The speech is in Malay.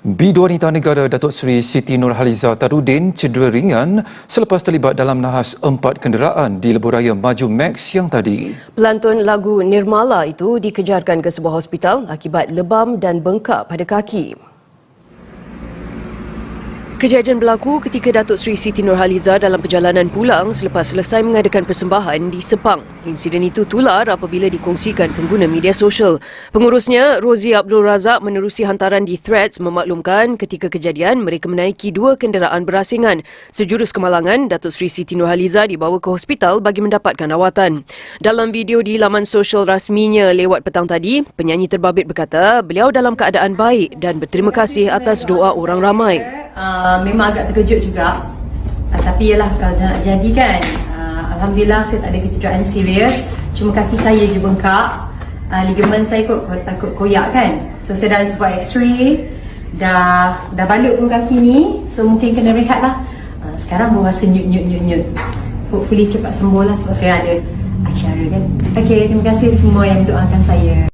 Bidu Wanita Negara Datuk Seri Siti Nurhaliza Tarudin cedera ringan selepas terlibat dalam nahas 4 kenderaan di lebuhraya Maju Max siang tadi. Pelantun lagu Nirmala itu dikejarkan ke sebuah hospital akibat lebam dan bengkak pada kaki. Kejadian berlaku ketika Datuk Seri Siti Nurhaliza dalam perjalanan pulang selepas selesai mengadakan persembahan di Sepang. Insiden itu tular apabila dikongsikan pengguna media sosial. Pengurusnya, Rozi Abdul Razak, menerusi hantaran di Threads memaklumkan ketika kejadian mereka menaiki 2 kenderaan berasingan. Sejurus kemalangan, Datuk Seri Siti Nurhaliza dibawa ke hospital bagi mendapatkan rawatan. Dalam video di laman sosial rasminya lewat petang tadi, penyanyi terbabit berkata beliau dalam keadaan baik dan berterima kasih atas doa orang ramai. Memang agak terkejut juga, tapi yalah kalau dah nak jadi kan, Alhamdulillah saya tak ada kecederaan serius, cuma kaki saya je bengkak, ligamen saya takut koyak kan, so saya dah buat x-ray, dah balut pun kaki ni, so mungkin kena rehat lah. Sekarang baru rasa nyut, hopefully cepat sembuh lah sebab saya ada acara kan. Okay, terima kasih semua yang mendoakan saya.